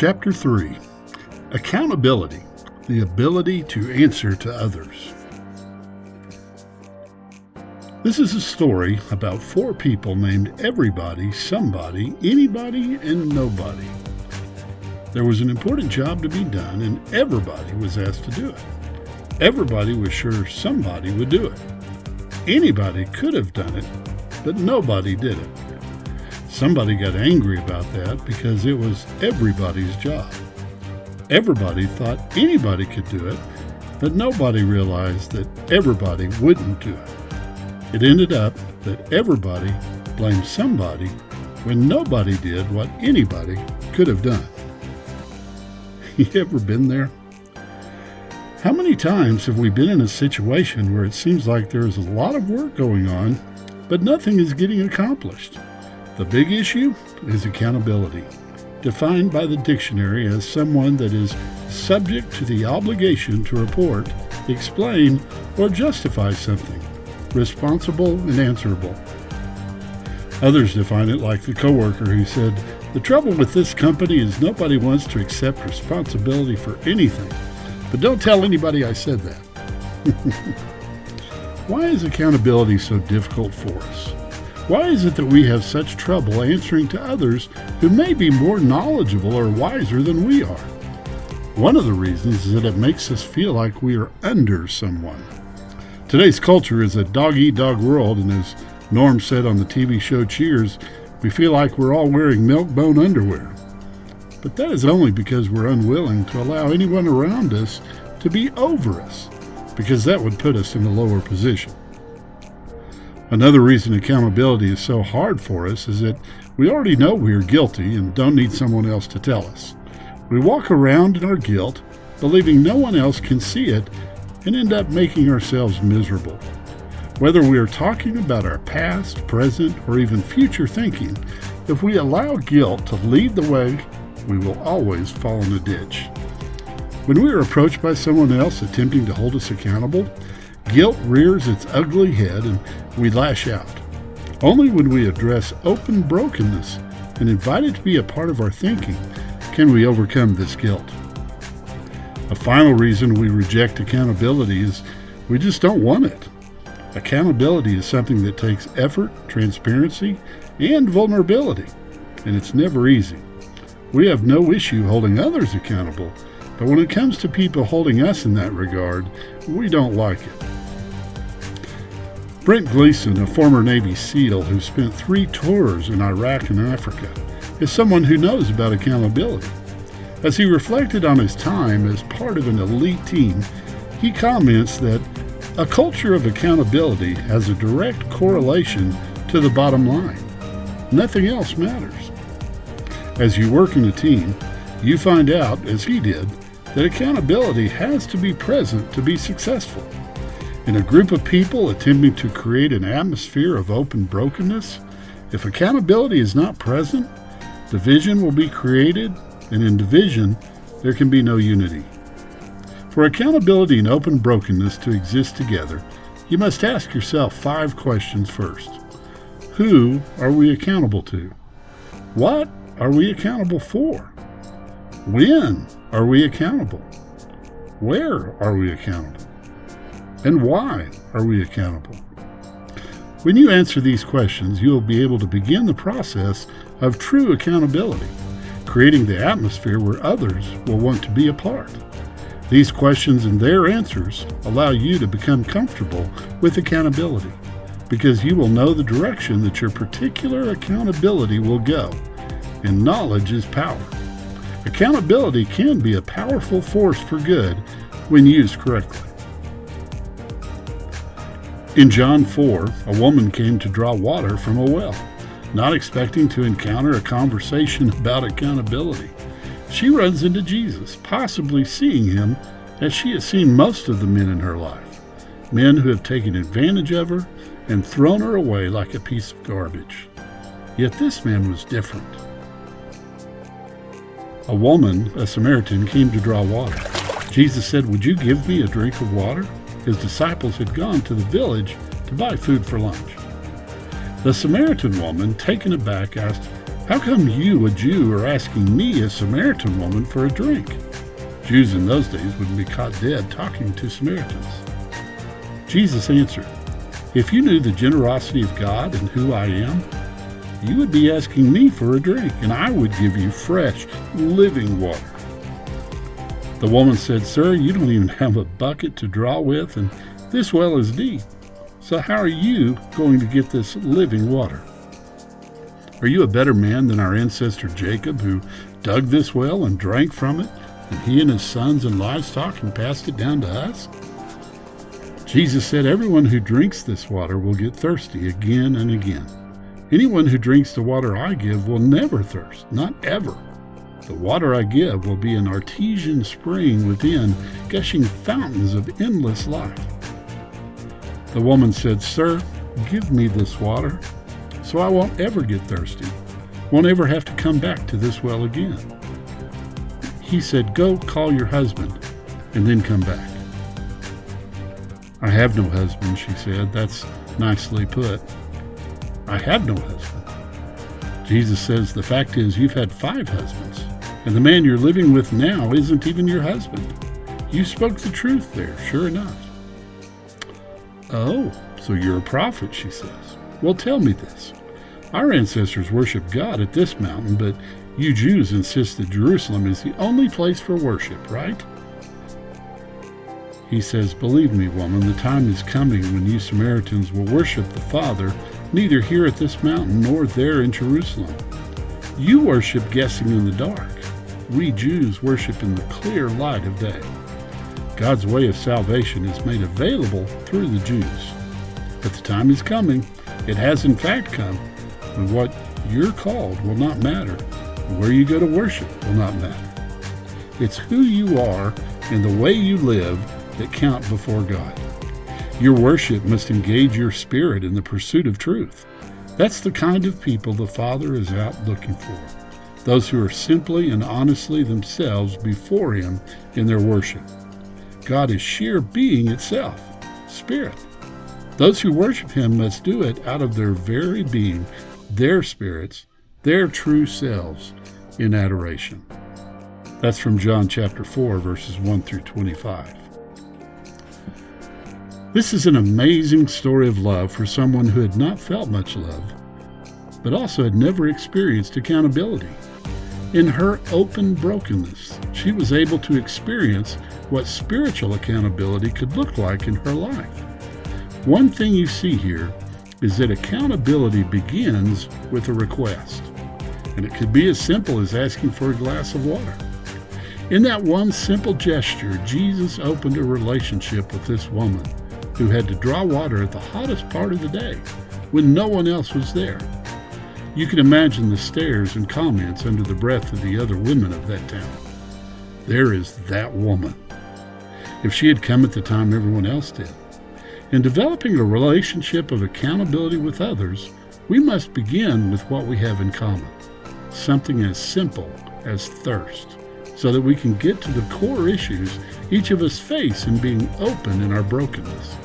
Chapter 3. Accountability, the ability to answer to others. This is a story about four people named Everybody, Somebody, Anybody, and Nobody. There was an important job to be done, and everybody was asked to do it. Everybody was sure somebody would do it. Anybody could have done it, but nobody did it. Somebody got angry about that because it was everybody's job. Everybody thought anybody could do it, but nobody realized that everybody wouldn't do it. It ended up that everybody blamed somebody when nobody did what anybody could have done. You ever been there? How many times have we been in a situation where it seems like there is a lot of work going on, but nothing is getting accomplished? The big issue is accountability, defined by the dictionary as someone that is subject to the obligation to report, explain, or justify something, responsible and answerable. Others define it like the coworker who said, "The trouble with this company is nobody wants to accept responsibility for anything, but don't tell anybody I said that." Why is accountability so difficult for us? Why is it that we have such trouble answering to others who may be more knowledgeable or wiser than we are? One of the reasons is that it makes us feel like we are under someone. Today's culture is a dog-eat-dog world, and as Norm said on the TV show Cheers, we feel like we're all wearing milk-bone underwear. But that is only because we're unwilling to allow anyone around us to be over us, because that would put us in a lower position. Another reason accountability is so hard for us is that we already know we are guilty and don't need someone else to tell us. We walk around in our guilt, believing no one else can see it, and end up making ourselves miserable. Whether we are talking about our past, present, or even future thinking, if we allow guilt to lead the way, we will always fall in a ditch. When we are approached by someone else attempting to hold us accountable, guilt rears its ugly head and we lash out. Only when we address open brokenness and invite it to be a part of our thinking can we overcome this guilt. A final reason we reject accountability is we just don't want it. Accountability is something that takes effort, transparency, and vulnerability, and it's never easy. We have no issue holding others accountable, but when it comes to people holding us in that regard, we don't like it. Brent Gleason, a former Navy SEAL who spent 3 tours in Iraq and Africa, is someone who knows about accountability. As he reflected on his time as part of an elite team, he comments that a culture of accountability has a direct correlation to the bottom line. Nothing else matters. As you work in a team, you find out, as he did, that accountability has to be present to be successful. In a group of people attempting to create an atmosphere of open brokenness, if accountability is not present, division will be created, and in division, there can be no unity. For accountability and open brokenness to exist together, you must ask yourself 5 questions first. Who are we accountable to? What are we accountable for? When are we accountable? Where are we accountable? And why are we accountable? When you answer these questions, you will be able to begin the process of true accountability, creating the atmosphere where others will want to be a part. These questions and their answers allow you to become comfortable with accountability, because you will know the direction that your particular accountability will go, and knowledge is power. Accountability can be a powerful force for good when used correctly. In John 4, a woman came to draw water from a well, not expecting to encounter a conversation about accountability. She runs into Jesus, possibly seeing him as she has seen most of the men in her life, men who have taken advantage of her and thrown her away like a piece of garbage. Yet this man was different. A woman, a Samaritan, came to draw water. Jesus said, "Would you give me a drink of water?" His disciples had gone to the village to buy food for lunch. The Samaritan woman, taken aback, asked, How come you, a Jew, are asking me, a Samaritan woman, for a drink?" Jews in those days wouldn't be caught dead talking to Samaritans. Jesus answered, "If you knew the generosity of God and who I am, you would be asking me for a drink, and I would give you fresh, living water." The woman said, "Sir, you don't even have a bucket to draw with, and this well is deep. So how are you going to get this living water? Are you a better man than our ancestor Jacob, who dug this well and drank from it, and he and his sons and livestock, and passed it down to us?" Jesus said, "Everyone who drinks this water will get thirsty again and again. Anyone who drinks the water I give will never thirst, not ever. The water I give will be an artesian spring within, gushing fountains of endless life." The woman said, "Sir, give me this water, so I won't ever get thirsty, won't ever have to come back to this well again." He said, "Go call your husband, and then come back." "I have no husband," she said. "That's nicely put. I have no husband." Jesus says, "The fact is, you've had 5 husbands, and the man you're living with now isn't even your husband. You spoke the truth there, sure enough." "Oh, so you're a prophet," she says. "Well, tell me this. Our ancestors worshiped God at this mountain, but you Jews insist that Jerusalem is the only place for worship, right?" He says, "Believe me, woman, the time is coming when you Samaritans will worship the Father neither here at this mountain nor there in Jerusalem. You worship guessing in the dark. We Jews worship in the clear light of day. God's way of salvation is made available through the Jews. But the time is coming, it has in fact come, when what you're called will not matter, and where you go to worship will not matter. It's who you are and the way you live that count before God. Your worship must engage your spirit in the pursuit of truth. That's the kind of people the Father is out looking for. Those who are simply and honestly themselves before Him in their worship. God is sheer being itself, spirit. Those who worship Him must do it out of their very being, their spirits, their true selves in adoration. That's from John chapter 4, verses 1 through 25. This is an amazing story of love for someone who had not felt much love, but also had never experienced accountability. In her open brokenness, she was able to experience what spiritual accountability could look like in her life. One thing you see here is that accountability begins with a request, and it could be as simple as asking for a glass of water. In that one simple gesture, Jesus opened a relationship with this woman who had to draw water at the hottest part of the day when no one else was there. You can imagine the stares and comments under the breath of the other women of that town. There is that woman. If she had come at the time everyone else did. In developing a relationship of accountability with others, we must begin with what we have in common, something as simple as thirst, so that we can get to the core issues each of us face in being open in our brokenness.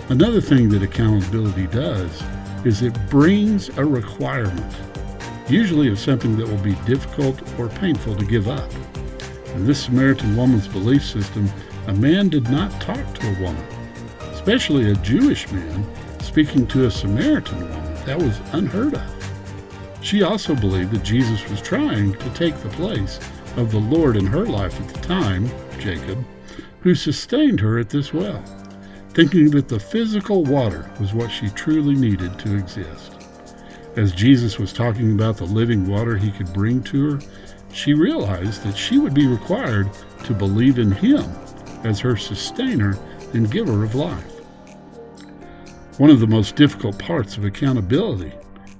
Another thing that accountability does is it brings a requirement, usually of something that will be difficult or painful to give up. In this Samaritan woman's belief system, a man did not talk to a woman, especially a Jewish man speaking to a Samaritan woman. That was unheard of. She also believed that Jesus was trying to take the place of the Lord in her life at the time, Jacob, who sustained her at this well, thinking that the physical water was what she truly needed to exist. As Jesus was talking about the living water He could bring to her, she realized that she would be required to believe in Him as her sustainer and giver of life. One of the most difficult parts of accountability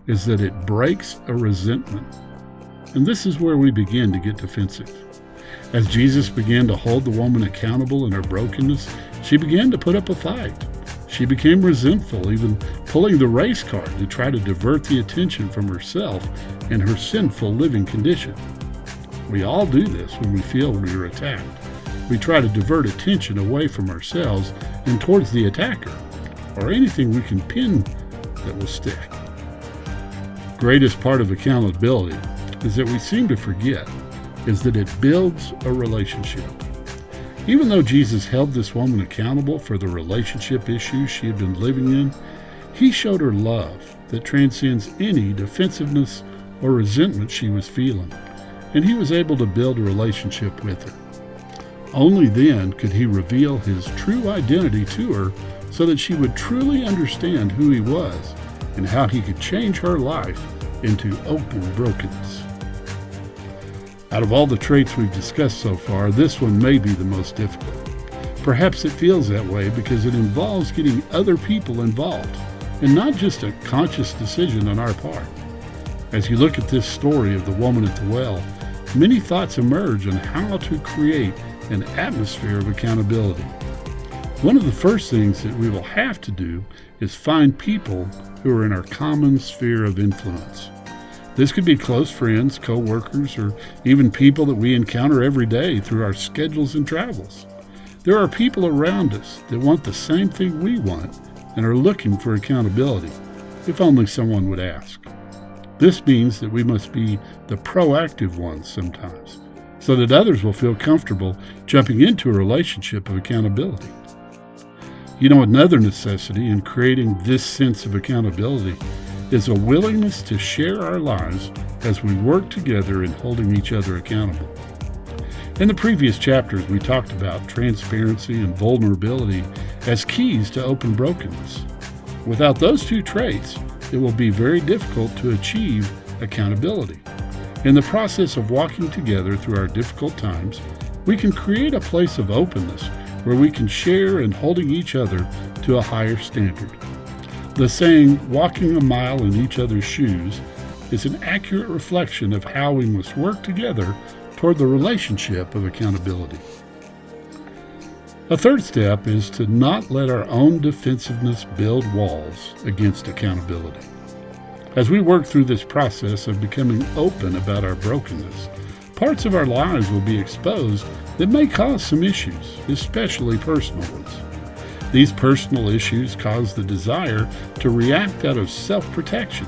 is that it breaks a resentment. And this is where we begin to get defensive. As Jesus began to hold the woman accountable in her brokenness, she began to put up a fight. She became resentful, even pulling the race car to try to divert the attention from herself and her sinful living condition. We all do this when we feel we are attacked. We try to divert attention away from ourselves and towards the attacker, or anything we can pin that will stick. Greatest part of accountability is that we seem to forget is that it builds a relationship. Even though Jesus held this woman accountable for the relationship issues she had been living in, he showed her love that transcends any defensiveness or resentment she was feeling, and he was able to build a relationship with her. Only then could he reveal his true identity to her so that she would truly understand who he was and how he could change her life into open brokenness. Out of all the traits we've discussed so far, this one may be the most difficult. Perhaps it feels that way because it involves getting other people involved, and not just a conscious decision on our part. As you look at this story of the woman at the well, many thoughts emerge on how to create an atmosphere of accountability. One of the first things that we will have to do is find people who are in our common sphere of influence. This could be close friends, co-workers, or even people that we encounter every day through our schedules and travels. There are people around us that want the same thing we want and are looking for accountability, if only someone would ask. This means that we must be the proactive ones sometimes, so that others will feel comfortable jumping into a relationship of accountability. You know, another necessity in creating this sense of accountability is a willingness to share our lives as we work together in holding each other accountable. In the previous chapters, we talked about transparency and vulnerability as keys to open brokenness. Without those two traits, it will be very difficult to achieve accountability. In the process of walking together through our difficult times, we can create a place of openness where we can share in holding each other to a higher standard. The saying, walking a mile in each other's shoes, is an accurate reflection of how we must work together toward the relationship of accountability. A third step is to not let our own defensiveness build walls against accountability. As we work through this process of becoming open about our brokenness, parts of our lives will be exposed that may cause some issues, especially personal ones. These personal issues cause the desire to react out of self-protection,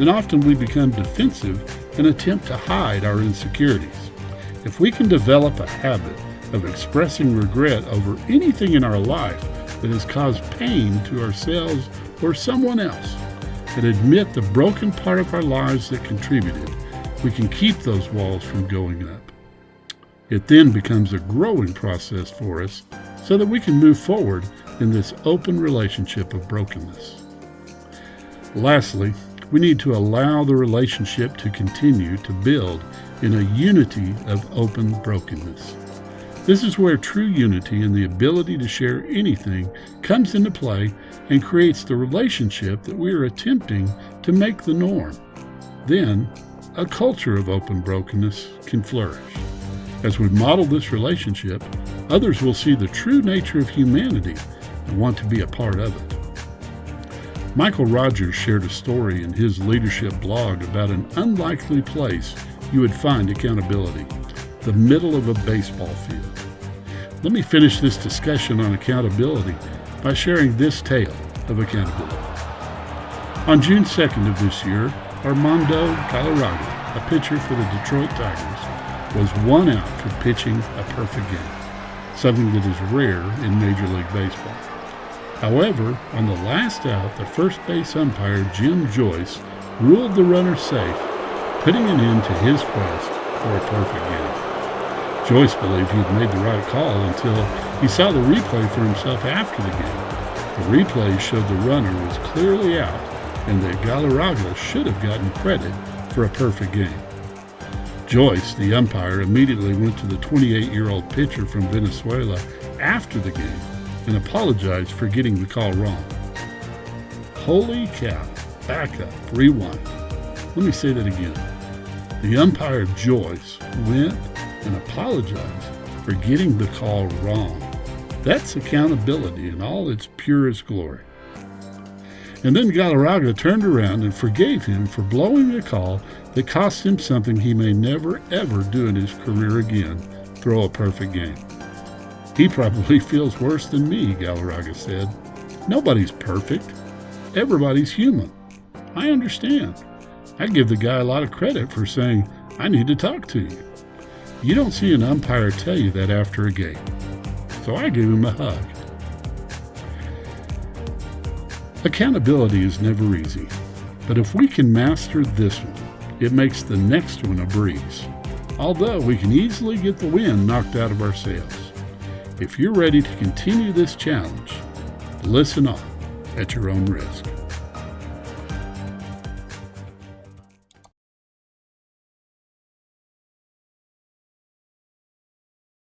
and often we become defensive and attempt to hide our insecurities. If we can develop a habit of expressing regret over anything in our life that has caused pain to ourselves or someone else, and admit the broken part of our lives that contributed, we can keep those walls from going up. It then becomes a growing process for us so that we can move forward in this open relationship of brokenness. Lastly, we need to allow the relationship to continue to build in a unity of open brokenness. This is where true unity and the ability to share anything comes into play and creates the relationship that we are attempting to make the norm. Then, a culture of open brokenness can flourish. As we model this relationship, others will see the true nature of humanity and want to be a part of it. Michael Rogers shared a story in his leadership blog about an unlikely place you would find accountability: the middle of a baseball field. Let me finish this discussion on accountability by sharing this tale of accountability. On June 2nd of this year, Armando Galarraga, a pitcher for the Detroit Tigers, was 1 out for pitching a perfect game, something that is rare in Major League Baseball. However, on the last out, the first base umpire, Jim Joyce, ruled the runner safe, putting an end to his quest for a perfect game. Joyce believed he had made the right call until he saw the replay for himself after the game. The replay showed the runner was clearly out and that Galarraga should have gotten credit for a perfect game. Joyce, the umpire, immediately went to the 28-year-old pitcher from Venezuela after the game and apologized for getting the call wrong. Holy cow, back up, rewind. Let me say that again. The umpire, Joyce, went and apologized for getting the call wrong. That's accountability in all its purest glory. And then Galarraga turned around and forgave him for blowing a call that cost him something he may never ever do in his career again: throw a perfect game. He probably feels worse than me, Galarraga said. Nobody's perfect. Everybody's human. I understand. I give the guy a lot of credit for saying, "I need to talk to you." You don't see an umpire tell you that after a game. So I gave him a hug. Accountability is never easy, but if we can master this one, it makes the next one a breeze. Although we can easily get the wind knocked out of our sails. If you're ready to continue this challenge, listen on at your own risk.